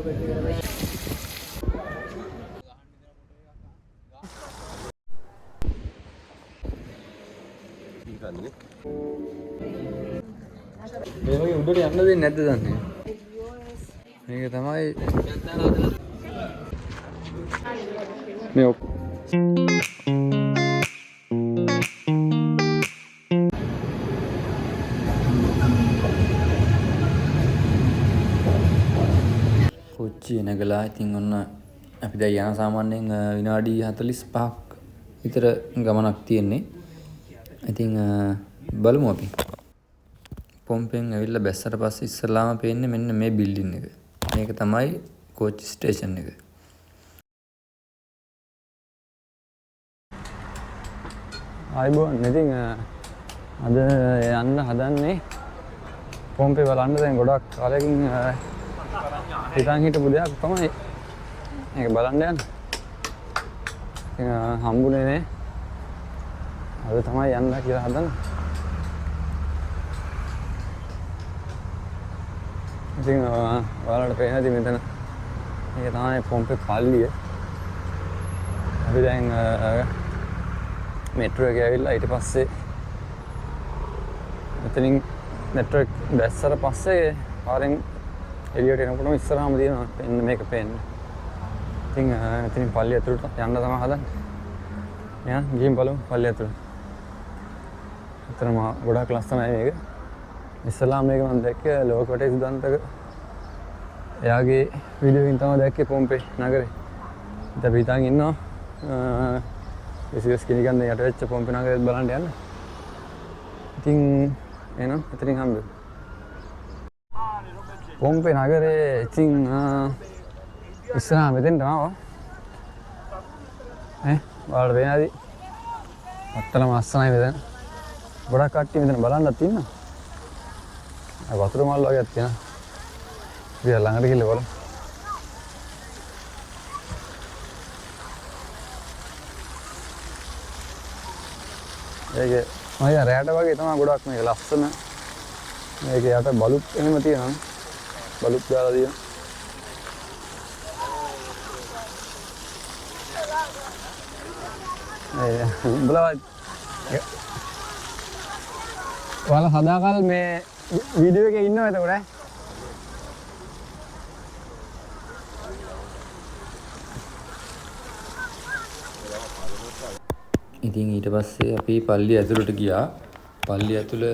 මේ වගේ උඩට යන්න දෙන්නේ නැද්ද දන්නේ. මේක තමයි මේ කොච්චි නැගලා ඉතින් ඔන්න අපි දැන් යන සාමාන්‍යයෙන් විනාඩි 45ක් විතර ගමනක් තියෙන්නේ. ඉතින් බලමු අපි. පොම්පෙන් ඇවිල්ලා බැස්සට පස්සේ ඉස්සරලාම පේන්නේ මෙන්න මේ බිල්ඩින් එක. මේක තමයි කෝච්චි ස්ටේෂන් එක. ආයිබෝන් ඉතින් අද යන්න හදන්නේ පොම්පේ බලන්න. දැන් ගොඩක් කාලෙකින් හිතන් හිටපු දෙයක් තමයි මේක බලන්න යන්න. ඉතින් හම්බුනේ නේ. අද තමයි යන්න කියලා හදන්නේ. ඉතින් ඔයාලට පේනද මෙතන මේක තමයි පොම්පේ පල්ලිය. අපි දැන් මෙට්‍රෝ එකේ ඇවිල්ලා ඊට පස්සේ මෙතනින් මෙට්‍රෝ එක දැස්සට පස්සේ පාරෙන් එළියට එනකොටම ඉස්සරහාම තියෙනවා පෙන්න මේක පේන්න. ඉතින් එතනින් පල්ලිය ඇතුළට යන්න තමයි හදන්නේ. යන්න ගිහින් බලමු පල්ලිය ඇතුළට. එතරම් ගොඩක් ලස්සනයි මේක. ඉස්සලාම මේක මම දැක්කේ ලෝක වටේ සුදන්තක එයාගේ වීඩියෝ එකකින් තමයි දැක්කේ පොම්පේ නගරේ. ඉතින් අපි හිතන් ඉන්නවා විශේෂ කෙනෙක් ගන්න යට වෙච්ච පොම්පේ නගරෙත් බලන්න යන්න. ඉතින් එනවා එතනින් හම්බෙමු. පොම්පේ නගරේ ඉතින් ඉස්සරහා මෙතෙන් තමයි ඔයාලට පේනවාද? අත්තලම අස්සනයි මෙතන. ගොඩක් කට්ටිය මෙතන බලන්නත් ඉන්නවා. වතුර මල් වගේක් තියෙනවා. අපි ළඟට ගිහලා බලමු. ඒක මම රැයට වගේ තමයි ගොඩක් මේක ලස්සන. මේක යට බලුත් එහෙම තියෙනවා. බලුත් දාලා තියෙනවා. ඔයාලා සදාකල් මේ වීඩියෝ එකේ ඉන්නව එතකොට ඉතින් ඊට පස්සේ අපි පල්ලිය ඇතුළට ගියා. පල්ලිය ඇතුළ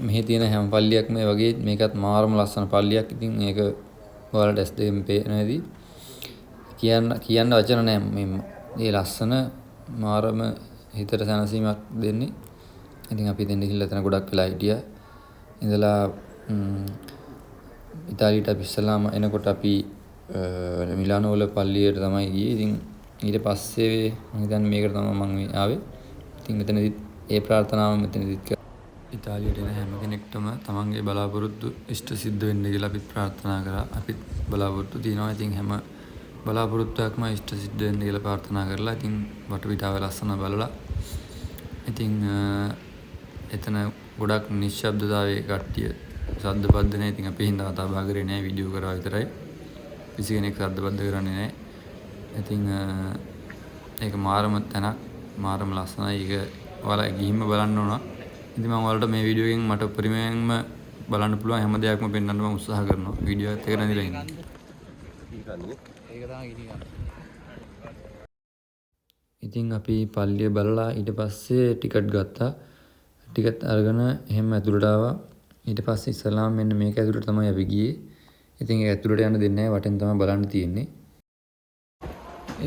මෙහි තියෙන හැම පල්ලියක්ම මේ වගේ මේකත් මාරම ලස්සන පල්ලියක්. ඉතින් මේක ඔයාලට ඇස් දෙකෙන් පේනවාදී කියන්න වචන නැහැ. මේ ලස්සන මාරම හිතට සැනසීමක් දෙන්නේ. ඉතින් අපි දෙන්න ගිහලා එතන ගොඩක් වෙලා හිටියා. ඉඳලා ඉතාලියට අපි ඉස්සලාම එනකොට අපි මිලානෝ වල පල්ලියට තමයි ගියේ. ඉතින් ඊට පස්සේ මම හිතන්නේ මේකට තමයි මම ආවේ. ඉතින් මෙතනදිත් ඒ ප්‍රාර්ථනාව මෙතනදිත් ඉතාලියට එන හැම කෙනෙක්ටම තමන්ගේ බලාපොරොත්තු ඉෂ්ට සිද්ධ වෙන්න කියලා අපි ප්‍රාර්ථනා කරා. අපිත් බලාපොරොත්තු තියෙනවා. ඉතින් හැම බලාපොරොත්තුවක්ම ඉෂ්ට සිද්ධ වෙන්න කියලා ප්‍රාර්ථනා කරලා ඉතින් වටපිටාව ලස්සන බලලා ඉතින් එතන ගොඩක් නිශ්ශබ්දතාවයේ කට්ටිය ශබ්ද පද්ද නැහැ. ඉතින් අපි හින්දා කතා බහ කරේ නැහැ, වීඩියෝ කරා විතරයි. කිසි කෙනෙක් ශබ්ද පද්ද කරන්නේ නැහැ. ඉතින් ඒක මාරම තැනක්, මාරම ලස්සනයි. ඒක ඔයාලා ගිහින්ම බලන්න ඕන. ඉතින් මම ඔයාලට මේ වීඩියෝ එකෙන් මට පරිමයෙන්ම බලන්න පුළුවන් හැම දෙයක්ම පෙන්වන්න මම උත්සාහ කරනවා. වීඩියෝ එකත් එක නැතිලා ඉන්න. ඒක තමයි ගිහින්. ඉතින් අපි පල්ලිය බලලා ඊට පස්සේ ටිකට් ගත්තා. ටිකට් අරගෙන එහෙම ඇතුළට ආවා. ඊට පස්සේ ඉස්සලාම මෙන්න මේක ඇතුළට තමයි අපි ගියේ. ඉතින් ඒ ඇතුළට යන්න දෙන්නේ නැහැ. වටෙන් තමයි බලන්න තියෙන්නේ.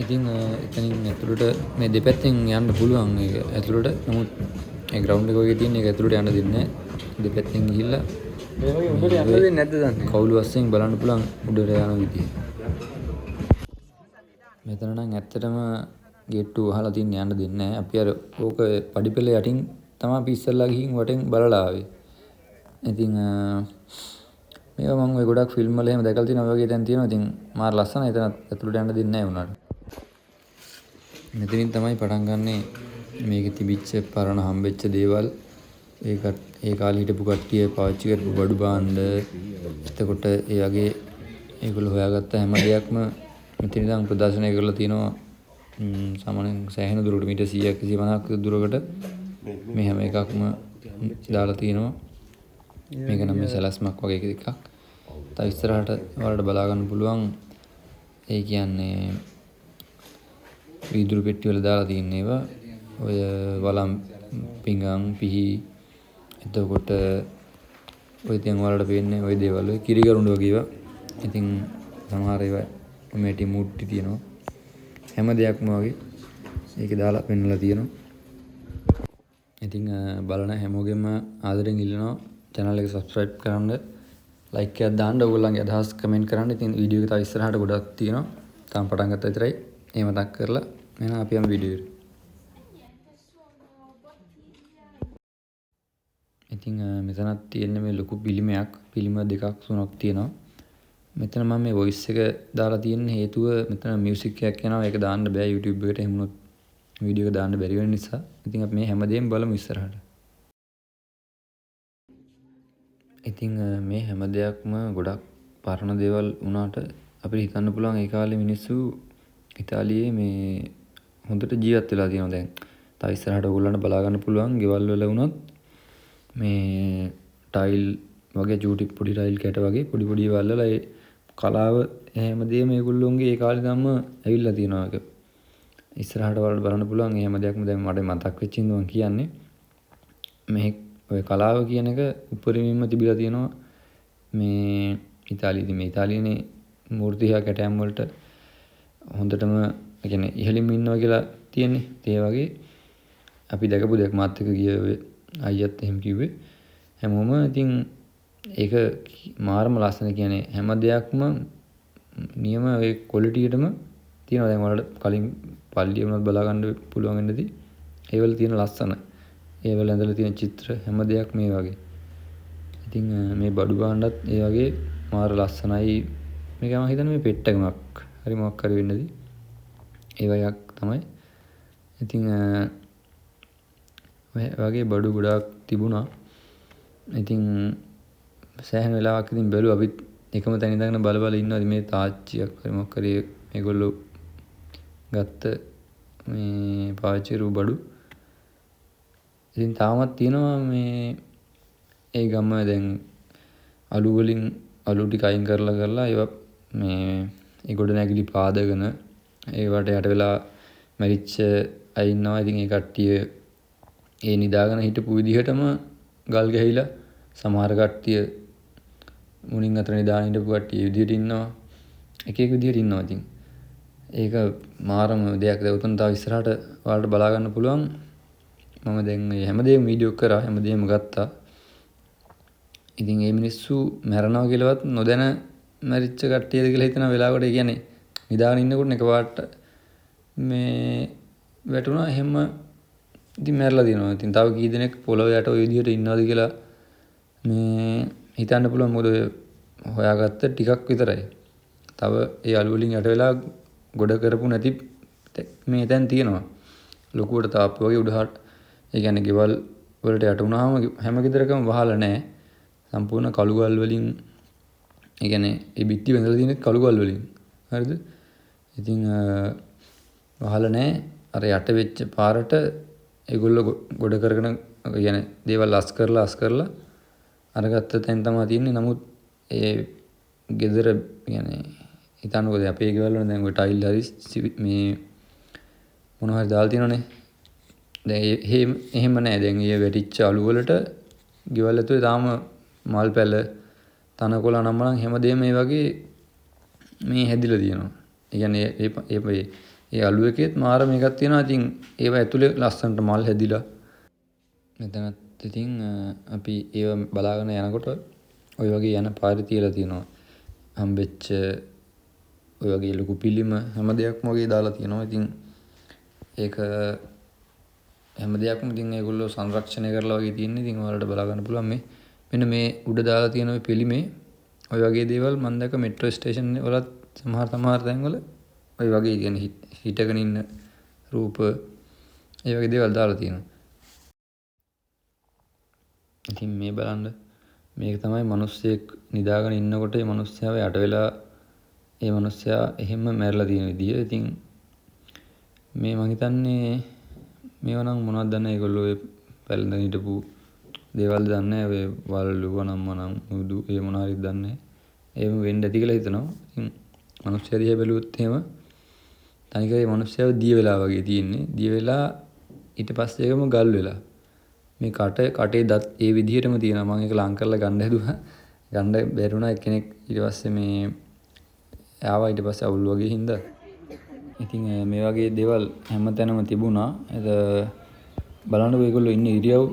ඉතින් එතනින් ඇතුළට මේ දෙපැත්තෙන් යන්න පුළුවන් ඒක ඇතුළට. නමුත් ඒ ග්‍රවුන්ඩ් එක වගේ තියෙන එක ඇතුළට යන්න දෙන්නේ නැහැ. දෙපැත්තෙන් ගිහිල්ලා මේ වගේ උඩට යන්න දෙන්නේ නැද්ද දන්නේ? කවුළු වශයෙන් බලන්න පුළුවන් උඩට යන විදිය. මෙතන නම් ඇත්තටම ගේට්ටු වහලා තින්න යන්න දෙන්නේ නැහැ. අපි අර ඕක පඩිපෙළ යටින් තමයි අපි ඉස්සල්ලා ගිහින් වටෙන් බලලා ආවේ. ඉතින් මේවා මම ඔය ගොඩක් ෆිල්ම් වල එහෙම දැකලා තියෙනවා. ඔය වගේ දැන් තියෙනවා. ඉතින් මාර ලස්සනයි. එතන ඇතුළට යන්න දෙන්නේ නැහැ උනාට. මෙතනින් තමයි පටන් ගන්නේ මේකේ තිබිච්ච පරණ හම්බෙච්ච දේවල්. ඒ කාලේ හිටපු කට්ටිය පාවිච්චි කරපු බඩු භාණ්ඩ. එතකොට ඒ වගේ ඒගොල්ලෝ හොයාගත්ත හැම දෙයක්ම මෙතන ඉඳන් ප්‍රදර්ශනය කරලා තියෙනවා. සාමාන්‍යයෙන් සෑහෙන දුරට මීටර් 100ක් 150ක් දුරකට මේ හැම එකක්ම දාලා තියෙනවා. මේක නම් මේ සැලැස්මක් වගේ එකක්. තව ඉස්සරහට ඔයාලට බලා ගන්න පුළුවන්. ඒ කියන්නේ වීදුරු පෙට්ටි වල දාලා තියෙන ඒවා ඔය වලම් පිඟන් පිහි එතකොට ඔය දැන් ඔයාලට පේන්නේ ඔය දේවල් ඔය කිරිගරුඬ වගේ ඒවා. ඉතින් සමහර ඒවා මෙටි මුට්ටි තියෙනවා. හැම දෙයක්ම වගේ ඒකේ දාලා පෙන්නලා තියෙනවා. ඉතින් බලන හැමෝගෙම ආදරෙන් ඉල්ලනවා channel එක subscribe කරන්න, like එකක් දාන්න, ඔයගොල්ලන්ගේ අදහස් comment කරන්න. ඉතින් වීඩියෝ එක තව ඉස්සරහට ගොඩක් තියෙනවා. තාම පටන් ගත්තා විතරයි. ඒ මතක් කරලා එහෙනම් අපි යමු වීඩියෝ එකට. ඉතින් මෙතනත් තියෙන්නේ මේ ලොකු පිළිමයක්. පිළිම දෙකක් තුනක් තියෙනවා. මෙතන මම මේ voice එක දාලා තියෙන හේතුව මෙතන music එකක් යනවා. ඒක දාන්න බෑ YouTube එකට. එහෙම වුණොත් වීඩියෝ එක දාන්න බැරි වෙන නිසා. ඉතින් අපි මේ හැමදේම බලමු ඉස්සරහට. ඉතින් මේ හැම දෙයක්ම ගොඩක් පරණ දේවල් වුණාට අපිට හිතන්න පුළුවන් ඒ කාලේ මිනිස්සු ඉතාලියේ මේ හොඳට ජීවත් වෙලා තියෙනවා දැන්. තව ඉස්සරහට ඔයගොල්ලන්ට බලා ගන්න පුළුවන් ගෙවල් වල වුණත් මේ ටයිල් වගේ චූටි පොඩි ටයිල් කැට වගේ පොඩි පොඩි ඒවල් වල ඒ කලාව හැමදේම මේගොල්ලෝන්ගේ ඒ කාලේ ධම්ම ඇවිල්ලා තියෙනවා ඒක. ඉස්සරහට වලට බලන්න පුළුවන් මේ හැම දෙයක්ම දැන් මට මතක් වෙච්ච ඉඳන් මම කියන්නේ. මේ ඔය කලාව කියන එක උපරිමයෙන්ම තිබිලා තියෙනවා මේ ඉතාලියේදී. මේ ඉතාලියනේ මූර්ති හා කැටයම් වලට හොඳටම ඒ කියන්නේ ඉහළින්ම ඉන්නවා කියලා තියෙන්නේ. ඒ වගේ අපි දැකපු දෙයක් මාත් එක්ක ගිය ඔය අයියත් එහෙම කිව්වේ. හැමෝම ඉතින් ඒක මාරම ලස්සන කියන්නේ හැම දෙයක්ම නියම ඒ ක්වොලිටියටම තියෙනවා. දැන් වලට කලින් පල්ලිය වුණත් බලා ගන්න පුළුවන් වෙන්නදී ඒවල තියෙන ලස්සන ඒවල ඇඳලා තියෙන චිත්‍ර හැම දෙයක් මේ වගේ. ඉතින් මේ බඩු භාණ්ඩත් ඒ වගේ මාර ලස්සනයි. මේක මම හිතන්නේ මේ පෙට්ටකමක් හරි මොකක් හරි වෙන්නදී ඒ වගේක් තමයි. ඉතින් ඔය වගේ බඩු ගොඩාක් තිබුණා. ඉතින් සෑහෙන වෙලාවක් ඉතින් බැලුවා අපිත් එකම තැන ඉඳගෙන බල බල ඉන්නවා. මේ තාච්චියක් හරි මොකක් හරි මේගොල්ලෝ ගත්ත මේ පාවිච්චි කරපු බඩු. ඉතින් තාමත් තියෙනවා මේ ඒ ගම දැන් අලු වලින් අලු ටික අයින් කරලා ඒවා මේ ඒ ගොඩ නැගිලි පාදගෙන ඒවට යට වෙලා මැරිච්ච අය ඉන්නවා. ඉතින් ඒ කට්ටිය ඒ නිදාගෙන හිටපු විදිහටම ගල් ගැහිලා සමහර කට්ටිය මුණින් අතර නිදාගෙන හිටපු කට්ටිය ඒ විදිහට ඉන්නවා. එක එක විදිහට ඉන්නවා. ඉතින් ඒක මාරම දෙයක්. දැන් උතන තව ඉස්සරහට ඔයාලට බලා ගන්න පුළුවන්. මම දැන් මේ හැමදේම වීඩියෝ කරා හැමදේම ගත්තා. ඉතින් මේ මිනිස්සු මැරනවා කියලාවත් නොදැන මැරිච්ච කට්ටියද කියලා හිතන වෙලාවකට ඒ කියන්නේ නිදාගෙන ඉන්නකොට එකපාරට මේ වැටුණා. එහෙම ඉතින් මැරලා තියෙනවා. ඉතින් තව කී දෙනෙක් පොළොව යට ওই විදිහට ඉන්නවද කියලා මේ හිතන්න පුළුවන්. මොකද හොයාගත්ත ටිකක් විතරයි. තව ඒ අලු වලින් යට වෙලා ගොඩ කරපු නැති මේ දැන් තියෙනවා. ලොකුවට තාප්පු වගේ උඩහට ඒ කියන්නේ ගෙවල් වලට යට වුණාම හැම ගෙදරකම වහලා නැහැ. සම්පූර්ණ කළු ගල් වලින් ඒ කියන්නේ ඒ බිත්ති බැඳලා තියෙන කළු ගල් වලින්. හරිද? ඉතින් වහලා නැහැ. අර යට වෙච්ච පාරට ඒගොල්ලෝ ගොඩ කරගෙන ඒ කියන්නේ දේවල් අස් කරලා අරගත්ත තැන් තමයි තියෙන්නේ. නමුත් ඒ ගෙදර කියන්නේ හිතන්නකෝ දැන් අපේ ගෙවල් වල දැන් ඔය ටයිල් හරි මේ මොනවා හරි දාලා තියෙනවනේ. දැන් එහෙම නැහැ. දැන් ඒ වැටිච්ච අලු වලට ගෙවල් ඇතුලේ තාම මල් පැල තනකොළ නම්මනම් හැමදේම මේ වගේ මේ හැදිලා තියෙනවා. ඒ කියන්නේ ඒ අලු එකේත් මාර මේකක් තියෙනවා. ඉතින් ඒව ඇතුලේ ලස්සනට මල් හැදිලා මෙතනත් ඉතින් අපි ඒව බලාගෙන යනකොට ඔය වගේ යන පාරේ තියලා තියෙනවා. හම්බෙච්ච ඔය වගේ ලොකු පිළිම හැම දෙයක්ම වගේ දාලා තියෙනවා. ඉතින් ඒක හැම දෙයක්ම ඉතින් ඒගොල්ලෝ සංරක්ෂණය කරලා වගේ තියෙන්නේ. ඉතින් ඔයාලට බලා ගන්න පුළුවන් මේ මෙන්න මේ උඩ දාලා තියෙන ඔය පිළිමේ ඔය වගේ දේවල් මම දැක්ක මෙට්‍රෝ ස්ටේෂන් වලත් සමහර තැන්වල ඔය වගේ කියන්නේ හිටගෙන ඉන්න රූප ඒ වගේ දේවල් දාලා තියෙනවා. ඉතින් මේ බලන්න මේක තමයි මිනිස්සෙක් නිදාගෙන ඉන්නකොට ඒ මිනිස්සයාව යට වෙලා ඒ මිනිස්සයා එහෙම මැරලා තියෙන විදිය. ඉතින් මේ මං හිතන්නේ මේව නම් මොනවද දන්නේ ඒගොල්ලෝ ඒ පැලඳ හිටපු දේවල් දන්නේ ඔය වලලු වනම් මනම් නුදු ඒ මොන හරි දන්නේ. එහෙම වෙන්න ඇති කියලා හිතනවා. ඉතින් මිනිස්සයා දිහා බැලුවොත් එහෙම තනිකර මේ මිනිස්සයා දිය වෙලා වගේ තියෙන්නේ. දිය වෙලා ඊට පස්සේ ඒකම ගල් වෙලා. මේ කටේ දත් ඒ විදිහටම තියෙනවා. මම ඒක ලං කරලා ගන්න හැදුවා. ගන්න බැරුණා එක්කෙනෙක් ඊට පස්සේ මේ ආවා ඊට පස්සේ අවුල් වගේ හින්දා. ඉතින් මේ වගේ දේවල් හැමතැනම තිබුණා. ඒක බලන්නකො ඒගොල්ලෝ ඉන්නේ ඉරියව්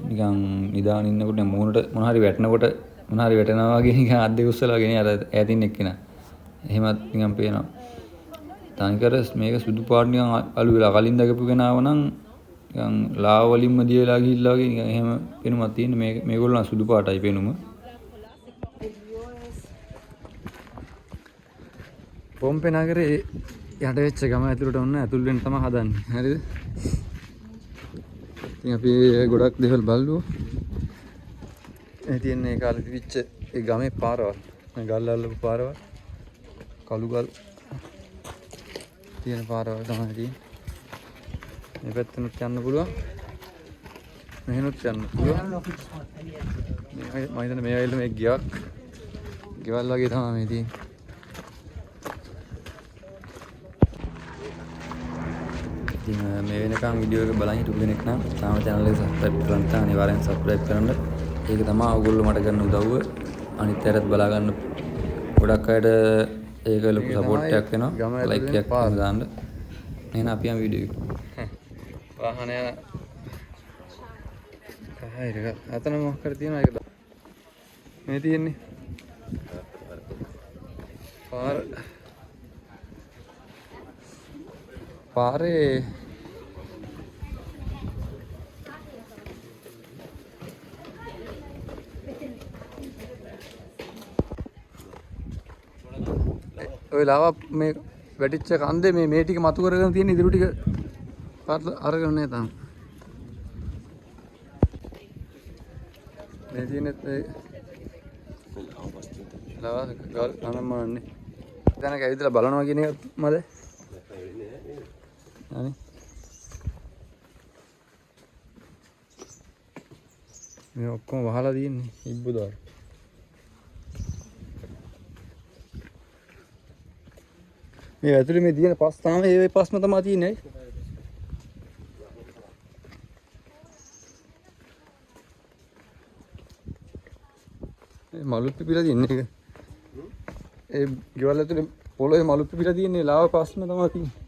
නිකන් නිදාගෙන ඉන්නකොට මූණට මොන හරි වැටෙනකොට මොන හරි වැටෙනවා වගේ නිකන් අත් දෙක උස්සලා ගෙන අර ඈතින් එක්කිනා. එහෙමත් නිකන් පේනවා. තනිකර මේක සුදු පාට නිකන් අලු වෙලා කලින් දකපු කෙනාව නම් නිකන් ලාව වලින්ම දිය වෙලා ගිහිල්ලා වගේ නිකන් එහෙම පෙනුමක් තියෙන මේගොල්ලෝ සුදු පාටයි පෙනුම. පොම්පේ නගරේ යට වෙච්ච ගම ඇතුළට ඔන්න ඇතුල් වෙන්න තමයි හදන්නේ. හරිද? ඉතින් අපි ගොඩක් දේවල් බලුවා. ඒ තියෙන්නේ ඒ කාලේ තිබිච්ච ඒ ගමේ පාරවල්. ගල් අල්ලපු පාරවල්. කළු ගල් තියෙන පාරවල් තමයි තියෙන්නේ. මේ පැත්තෙනුත් යන්න පුළුවන්. මෙහෙනුත් යන්න පුළුවන්. මම හිතන්නේ මේ ඇවිල්ලා මේ ගෙවල් වගේ තමයි මේ තියෙන්නේ. ඉතින් මේ වෙනකම් වීඩියෝ එක බලන් හිටපු කෙනෙක් නම් තාම channel එක subscribe කරලා නැත්නම් අනිවාර්යෙන් subscribe කරන්න. ඒක තමයි ඔයගොල්ලෝ මට කරන උදව්ව. අනිත් අයටත් බලා ගන්න ගොඩක් අයට ඒක ලොකු support එකක් වෙනවා. like එකක් දාන්න. එහෙනම් අපි යමු වීඩියෝ එක. වාහන යන කහයිරක අතන මොකක් කර තියෙනවා ඒක මේ තියෙන්නේ. පාරේ ඔය ලාවා මේ වැටිච්ච කන්දේ මේ ටික මතු කරගෙන තියෙන ඉදිරි ටික පාට අරගෙන නැහැ තාම. මේ තියෙන්නේ ඒ ලාවා ගල් අනම්මන්නේ. දැනක ඇවිදලා බලනවා කියන එක මද? අනේ මේ ඔක්කොම වහලා තියෙන්නේ ඉබ්බුදාර. මේ ඇතුලේ මේ තියෙන පස් තමයි ඒ පස්ම තමයි තියෙන්නේ. මේ මලු පිපිලා තියෙන්නේ ඒක. ඒ ගෙවල් ඇතුලේ පොළොවේ මලු පිපිලා තියෙන්නේ ලාව පස්ම තමයි තියෙන්නේ.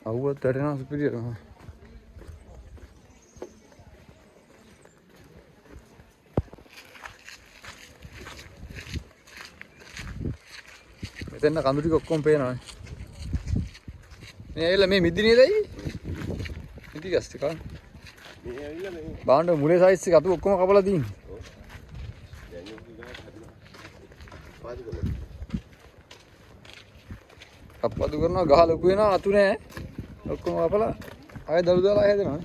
අවුවත් වැටෙනවා සුපිරියම. මෙතන කඳු ටික ඔක්කොම පේනවා. මේ ඇවිල්ලා මේ මිදි නේදයි? මිදි ගස් ටික. මේ ඇවිල්ලා මේ බාණ්ඩ මුලේ සයිස් එක අතු ඔක්කොම කපලා තියෙන්නේ. කප්පදු කරනවා ගහ ලොකු වෙනවා අතු නෑ. ඔක්කොම කපලා ආයෙ දළු දාලා හැදෙනවා.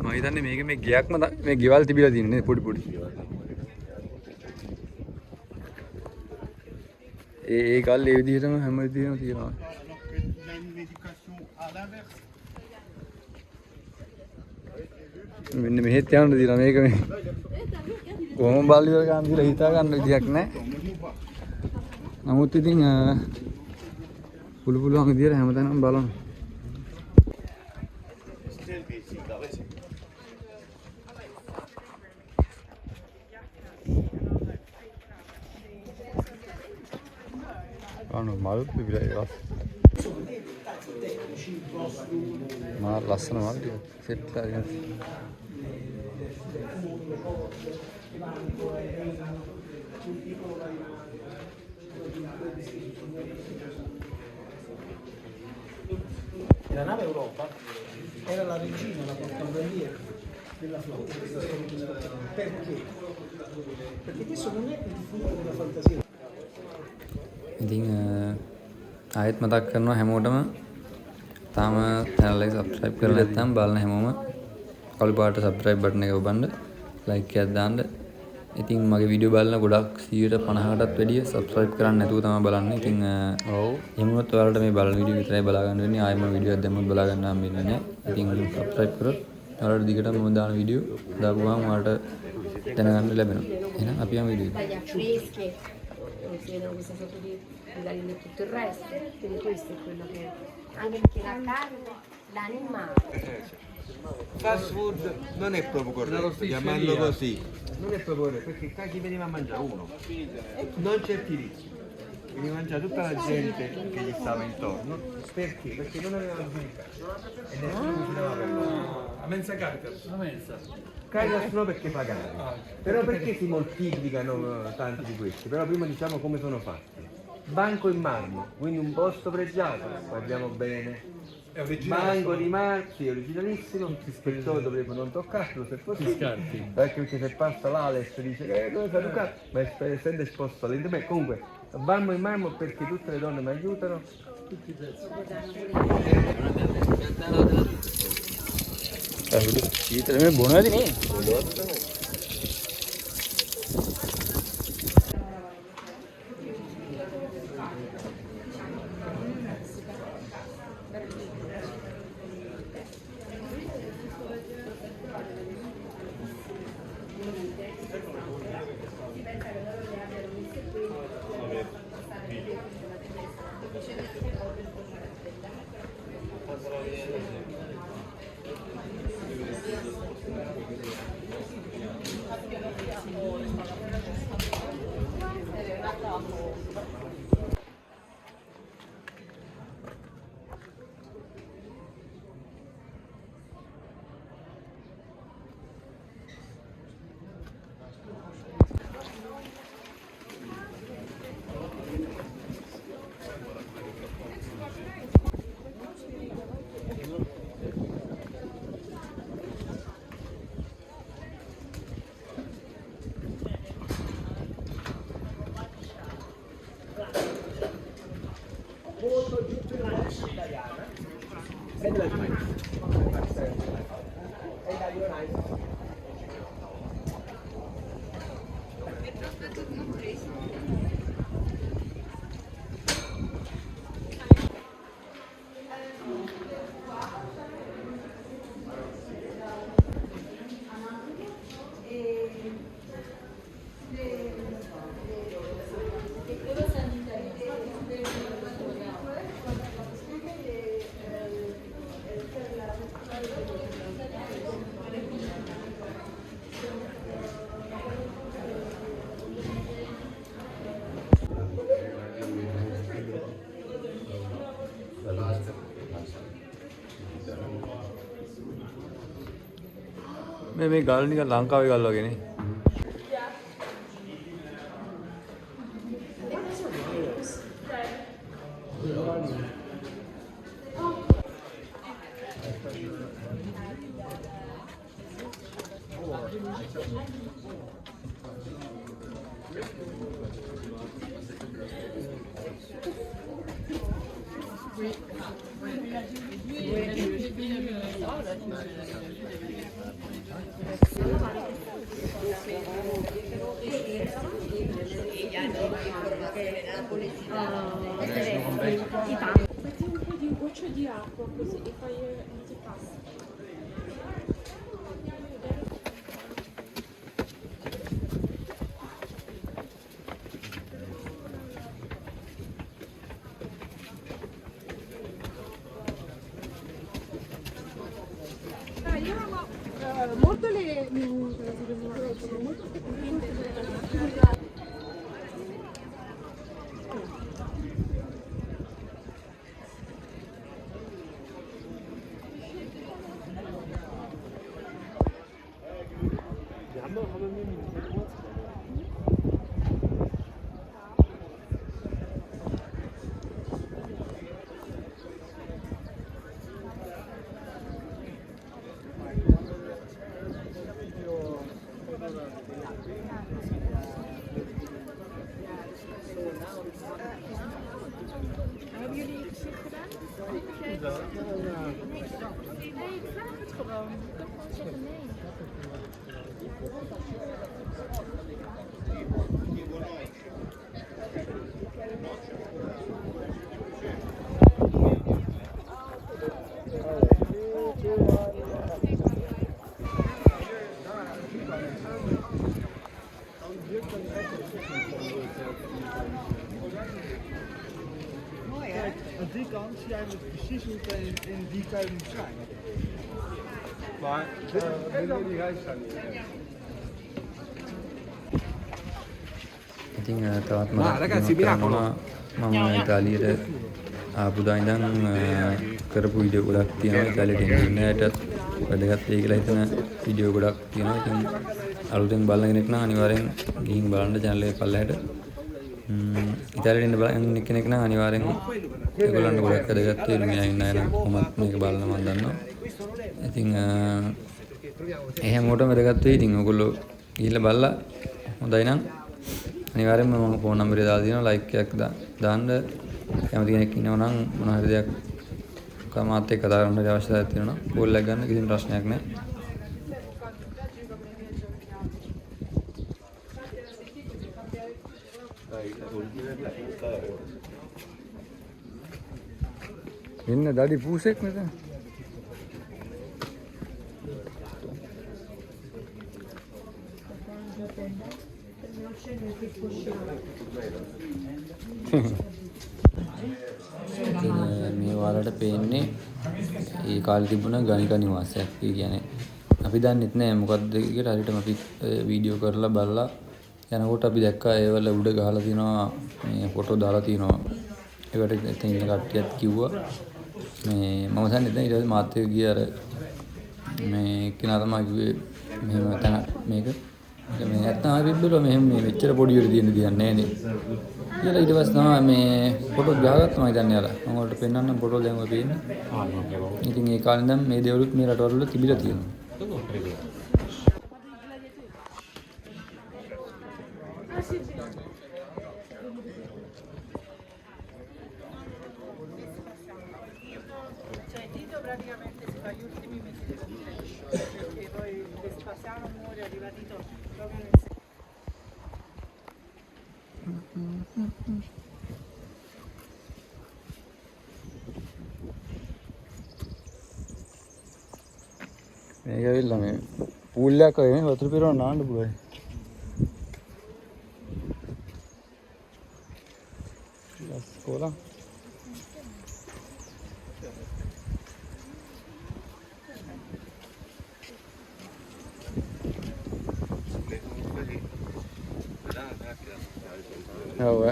මම හිතන්නේ මේක මේ ගියක්ම මේ ගෙවල් තිබිලා තියෙන්නේ නේ පොඩි පොඩි. ඒ කල් ඒ විදිහටම හැම විදිහම තියෙනවා. මෙන්න මෙහෙත් යන්න දිලා මේක මේ කොහොම බාලි වල ගන්න දිලා හිතා ගන්න විදියක් නැහැ. නමුත් ඉතින් පුළුවන් විදියට හැමතැනම බලන්න. මල් පිපිලා ඒක. මා ලස්සන මල් ටික සෙට් කරගෙන. La nave Europa era la regina, la portabandiera della flotta. Perché? Perché questo non è il frutto della fantasia. ඉතින් ආයෙත් මතක් කරනවා හැමෝටම තාම channel එක subscribe කරලා නැත්නම් බලන හැමෝම කළු පාට subscribe button එක ඔබන්න like එකක් දාන්න. ඉතින් මගේ වීඩියෝ බලන ගොඩක් 150කටත් වැඩිය subscribe කරන්නේ නැතුව තමයි බලන්නේ. ඉතින් එහෙම වුණොත් ඔයාලට මේ බලන වීඩියෝ විතරයි බලා ගන්න වෙන්නේ. ආයෙම වීඩියෝ එකක් දැම්මොත් බලා ගන්න හම්බෙන්නේ නැහැ. ඉතින් subscribe කරොත් ඔයාලට දිගටම මම දාන වීඩියෝ දාපු ගමන් ඔයාලට දැනගන්න ලැබෙනවා. එහෙනම් අපි යමු වීඩියෝ එකට. fresche, si vedono questa sorta di galline e tutto il resto, quindi questo è quello che anche perché la carne, l'animale. Fast food non è proprio corretto, chiamarlo così. Non è proprio corretto perché qua chi veniva a mangiare uno, non c'è tirizi. Veniva a mangiare tutta la gente che gli stava intorno. Perché? Perché non aveva giudicato. E nessuno cucinava per loro. A mensa caritas. A mensa. Caritas no perché pagare. Però perché si moltiplicano tanti di questi? Però prima diciamo come sono fatti. Banco in marmo, quindi un posto pregiato, guardiamo bene. Banco di marmo, sì, originalissimo, l'ispettore dovrebbe non toccarlo se possibile. Perché se passa l'Ales dice che cosa fa toccare, ma essendo esposto all'interno. Comunque, banco in marmo perché tutte le donne mi aiutano. ඊතරේ බොනවද නේ? මේ ගල් නිකන් ලංකාවේ ගල් වගේ නේ. Metti un po' di goccia di acqua così e poi ti passa. Io amo molto le sono molto convinte. jullie gezicht gedaan? Nee, ik vraag het gewoon. Ik kan gewoon zeggen nee. Aan die kant zie jij dus precies hoe het in die tuin moet zijn. Maar binnen die huis staan niet. ඉතින් තවත් මම ඉතාලියට ආපුදා ඉඳන් කරපු video ගොඩක් තියෙනවා. ඉතාලියට එන්න ඇයටත් වැදගත් වෙයි කියලා හිතන වීඩියෝ ගොඩක් තියෙනවා. ඉතින් අලුතෙන් බලන කෙනෙක් නම් අනිවාර්යෙන් ගිහින් බලන්න channel එක පල්ලෙහාට. ඉතාලියට එන්න බලන කෙනෙක් නම් අනිවාර්යෙන් ඒගොල්ලන්ට ගොඩක් වැදගත් වෙයි. මෙයා ඉන්න අය නම් කොහොමත් මේක බලන්න මම දන්නවා. ඉතින් ඒ හැමෝටම වැදගත් වෙයි. ඉතින් ඔයගොල්ලෝ ගිහිල්ලා බලලා හොඳයි නම් අනිවාර්යෙන්ම මම ෆෝන් නම්බරය දාලා දෙනවා. ලයික් එකක් දාන්න. කැමති කෙනෙක් ඉන්නවා නම් මොන හරි දෙයක් මාත් එක්ක කතා කරන්න අවශ්‍යතාවයක් තියෙනවා නම් කෝල් එකක් ගන්න කිසිම ප්‍රශ්නයක් නැහැ. ඉන්න දඩි පූසෙක් මෙතන. මේ ඔයාලට පේන්නේ ඒ කාලේ තිබුණ ගණිකා නිවාසයක්. ඒ කියන්නේ අපි දන්නෙත් නෑ මොකද්ද කියලා. හරියටම අපි වීඩියෝ කරලා බලලා යනකොට අපි දැක්කා ඒවල උඩ ගහලා තිනවා මේ ෆොටෝ දාලා තිනවා. ඒකට එතන ඉන්න කට්ටියත් කිව්වා මේ මම දන්නේ නැහැ. ඊට පස්සේ මාත් එක්ක ගිය අර මේ කෙනා තමයි කිව්වේ මෙහෙම තන මේක මේ නැත්තම් අපි බැලුවා මෙහෙම මේ මෙච්චර පොඩි වෙලදී තියෙන දෙයක් නෑ නේ කියලා. ඊට පස්සේ තමයි මේ ෆොටෝ ගහගත්තා මම දන්නේ අර. මම ඔයාලට පෙන්නන්නම් ෆොටෝ දැන් ඔය පේන්නේ. ඉතින් ඒ කාලේ ඉඳන් මේ දේවලුත් මේ රටවල තිබිලා තියෙනවා. Cioè Tito praticamente si fa gli ultimi mesi della vita perché poi Vespasiano muore, arriva Tito proprio nel මේක ඇවිල්ලා මේ පූල් එකක් වගේ මේ වතුර පිරවන්න නාන්න පුළුවන්. Scuola. Oh,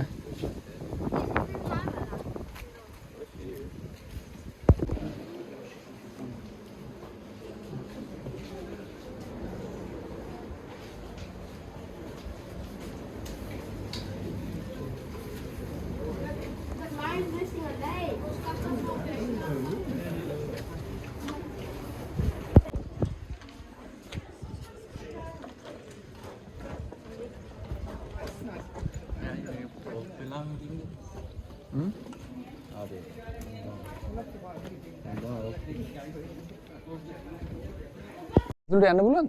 Dulu dia anda bulan?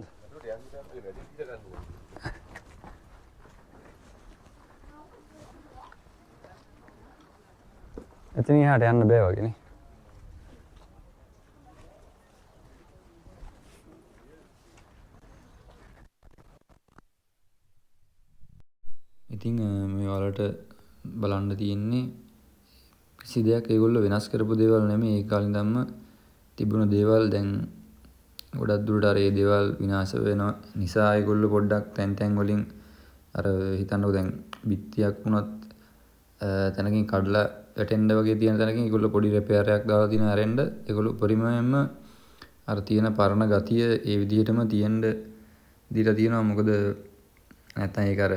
එතන එහාට යන්න බෑ වගේ නේ. ඉතින් මේ ඔයාලට බලන්න තියෙන්නේ කිසි දෙයක් ඒගොල්ලෝ වෙනස් කරපු දේවල් නෙමෙයි. ඒ කාලේ ඉඳන්ම තිබුණ දේවල් දැන් ගොඩක් දුරට අර ඒ දේවල් විනාශ වෙන නිසා ඒගොල්ලෝ පොඩ්ඩක් තැන් වලින් අර හිතන්නකෝ දැන් බිත්තියක් වුණත් තැනකින් කඩලා වැටෙන්න වගේ තියෙන තැනකින් ඒගොල්ලෝ පොඩි රිපෙයාර් එකක් දාලා දින ඇරෙන්න ඒගොල්ලෝ පරිමයෙන්ම අර තියෙන පරණ ගතිය ඒ විදිහටම තියෙන්න දීලා තියෙනවා. මොකද නැත්තම් ඒක අර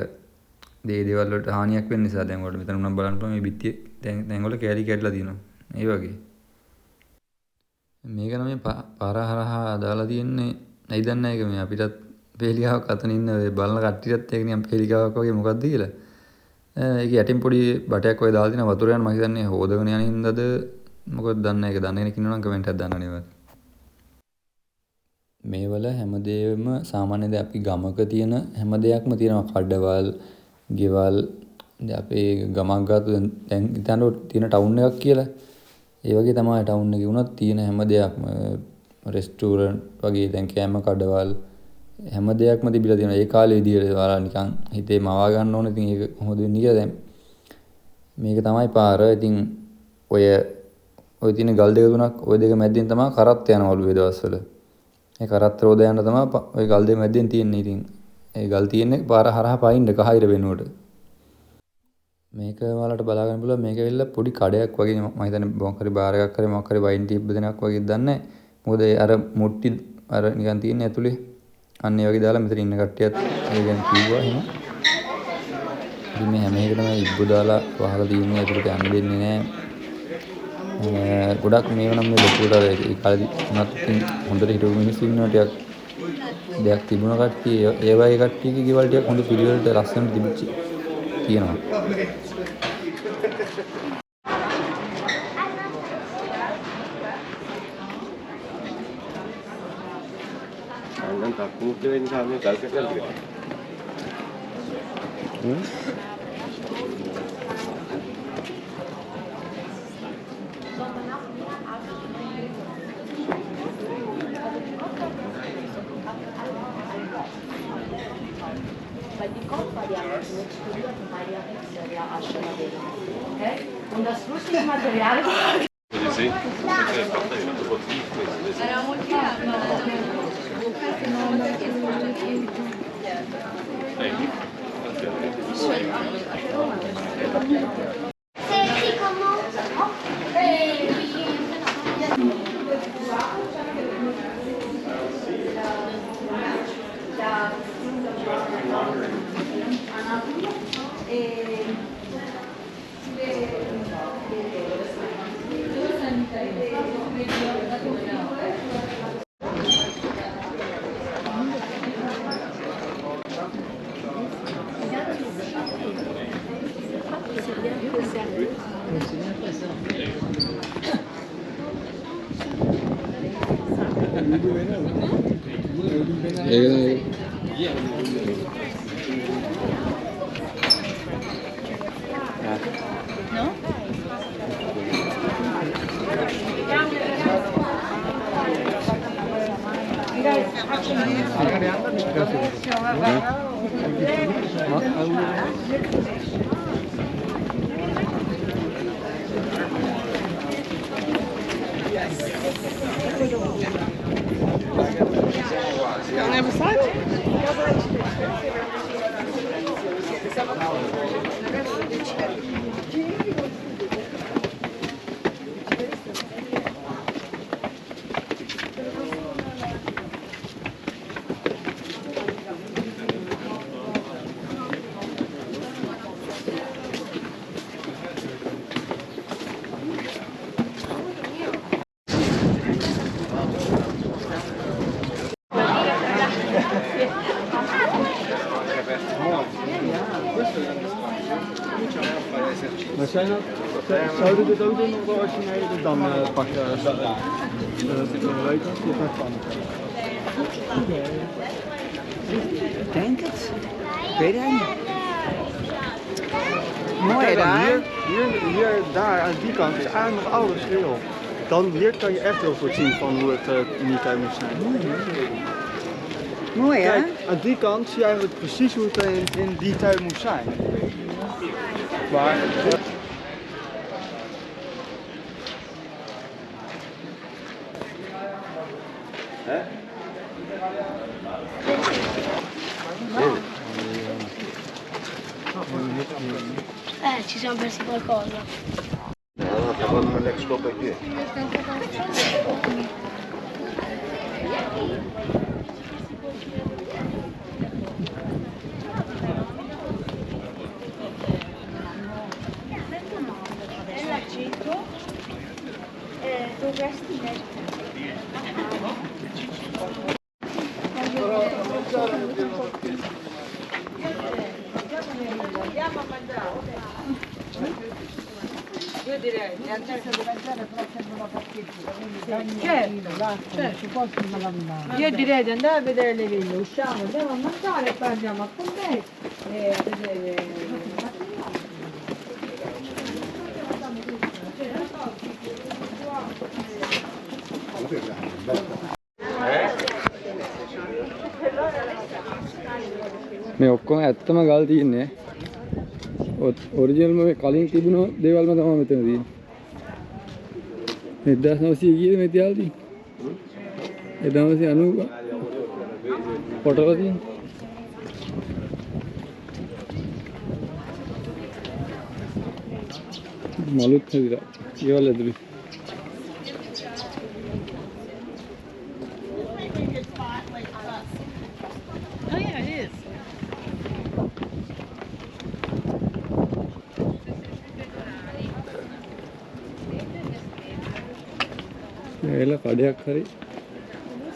දේවල් වලට හානියක් වෙන්න නිසා දැන් ඔයාලට මෙතන උනම් බලන්න පුළුවන් මේ බිත්තිය දැන් වල කැලි කැඩලා තියෙනවා. ඒ වගේ මේක නම් මේ පාර හරහා දාලා තියෙන්නේ නැයි දන්නේ ඒක මේ අපිටත් පෙලිකාවක් අතන ඉන්න ඔය බලන කට්ටියත් ඒක නිකන් පෙලිකාවක් වගේ මොකක්ද කියලා. ඒක යටින් පොඩි බටයක් ඔය දාලා තියෙන වතුර යන මම හිතන්නේ හොදගෙන යන හින්දාද මොකද දන්නේ ඒක දන්නේ කෙනෙක් ඉන්නවා නම් කමෙන්ට් එකක් දාන්න නේද. මේවල හැමදේම සාමාන්‍යයෙන් අපි ගමක තියෙන හැම දෙයක්ම තියෙනවා කඩවල්, ගෙවල්. දැන් අපේ ගමක් ගාතු දැන් හිතන්න තියෙන ටවුන් එකක් කියලා. ඒ වගේ තමයි ටවුන් එකේ වුණත් තියෙන හැම දෙයක්ම රෙස්ටුරන්ට් වගේ දැන් කෑම කඩවල් හැම දෙයක්ම තිබිලා තියෙනවා. ඒ කාලේ විදියට ඔයාලා නිකන් හිතේ මවා ගන්න ඕනේ. ඉතින් ඒක කොහොමද වෙන්නේ කියලා දැන් මේක තමයි පාර. ඉතින් ඔය තියෙන ගල් දෙක තුනක් ඔය දෙක මැද්දෙන් තමයි කරත් යනවලු ඒ දවස්වල. ඒ කරත් රෝද යන තමයි ඔය ගල් දෙක මැද්දෙන් තියෙන්නේ. ඉතින් ඒ ගල් තියෙන්නේ පාර හරහා පයින්න කහිර වෙනුවට. මේක ඔයාලට බලා ගන්න පුළුවන්. මේක ඇවිල්ලා පොඩි කඩයක් වගේ මම හිතන්නේ මොකක් හරි බාර් එකක් කරේ මොකක් හරි වයින් ටිප් දෙනක් වගේ දන්නේ නැහැ. මොකද අර මුට්ටි අර නිකන් තියෙන්නේ ඇතුලේ. අන්න ඒ වගේ දාලා මෙතන ඉන්න කට්ටියත් ඒ ගැන කිව්වා එහෙම. ඉතින් මේ හැම එකටම ඉබ්බු දාලා වහලා තියෙන්නේ ඇතුලට යන්න දෙන්නේ නැහැ. ගොඩක් මේව නම් මේ ලොකුට අර ඒ කාලේ උනත් හොඳට හිටපු මිනිස්සු ඉන්නවා ටිකක් දෙයක් තිබුණ කට්ටිය ඒ වගේ කට්ටියගේ ගෙවල් ටිකක් හොඳ පිළිවෙලට ලස්සනට තිබිච්ච තියෙනවා. Andan tak mungkin ini kami kalau kita lihat. Weil die Kopfball ja nicht studiert und weil ja Pixel ja auch schon erwähnt. Okay? Und das lustige Material Maar zouden we dit ook doen nog wel als je mee dan pak je weet je gaat van. Denk het. Ik weet het niet. Mooi daar. Hier, daar aan die kant is eigenlijk nog alles stil. Dan hier kan je echt heel goed zien van hoe het in die tijd moet zijn. Mooi hè? Kijk, aan die kant zie je eigenlijk precies hoe het in die tijd moet zijn. Maar ci siamo persi qualcosa. Secondo l'ex Coppa qui. Nel centro dovresti Andiamo a mangiare. Io direi di andare a mangiare però sempre una parcheggiata, quindi certo. Io direi di andare a vedere le ville, usciamo, andiamo a mangiare e poi andiamo a Pompei e a vedere මේ ඔක්කොම ඇත්තම ගල් තියෙන්නේ. ඔරිජිනල්ම මේ කලින් තිබුණ දේවල්ම තමයි මෙතන තියෙන්නේ. 1900 කීයද මේ තියාලා තියෙන්නේ? 1990 පොටවල තියෙන්නේ. මලුත් හැදිලා. ඒවල ඇතුලේ. Oh yeah, it is. ඒලා කඩයක් හරි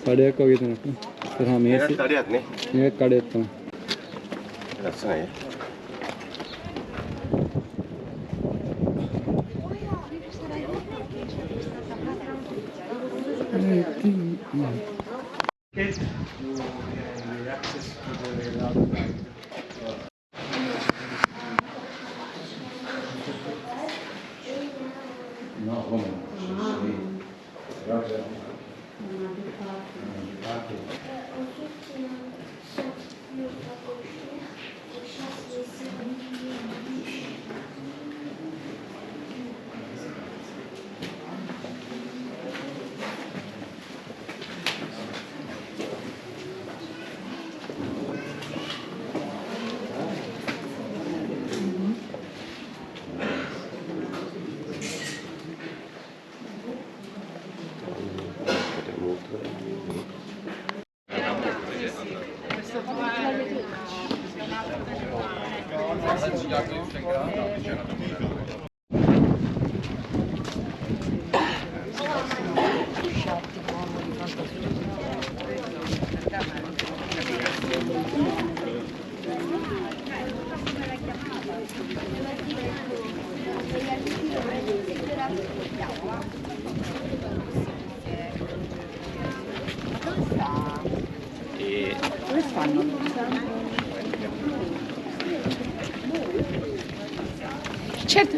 කඩයක් වගේ තැනක් නේ. තරහා මේසෙ කඩයක් නේ. මේක කඩයක් තමයි. ලස්සනයි. Certo.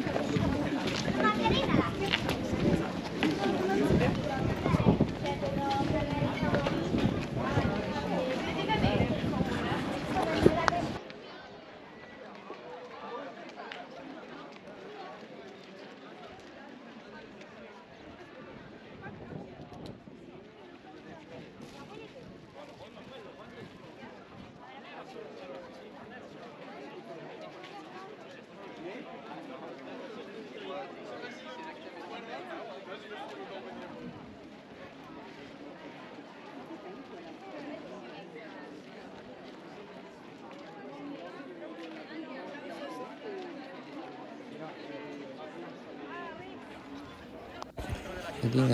ඉතින්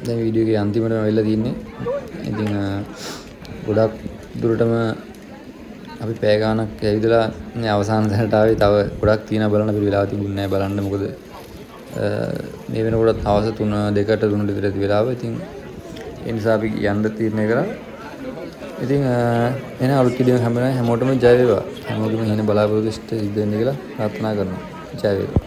දැන් වීඩියෝ එකේ අන්තිමටම වෙලා තින්නේ. ඉතින් ගොඩක් දුරටම අපි පැය ගාණක් ඇවිදලා මේ අවසාන තැනට ආවේ. තව ගොඩක් තියෙනවා බලන්න අපිට වෙලාව තිබුණේ නැහැ බලන්න. මොකද මේ වෙනකොට හවස 2ට 3 විතර ඇති වෙලාව. ඉතින් ඒ නිසා අපි යන්න තීරණය කරා. ඉතින් එන අලුත් වීඩියෝ හැමෝටම ජය වේවා. හැමෝගෙම ඉන්න බලාපොරොත්තු ඉෂ්ට සිද්ධ වෙන්න කියලා ප්‍රාර්ථනා කරනවා. ජය වේවා.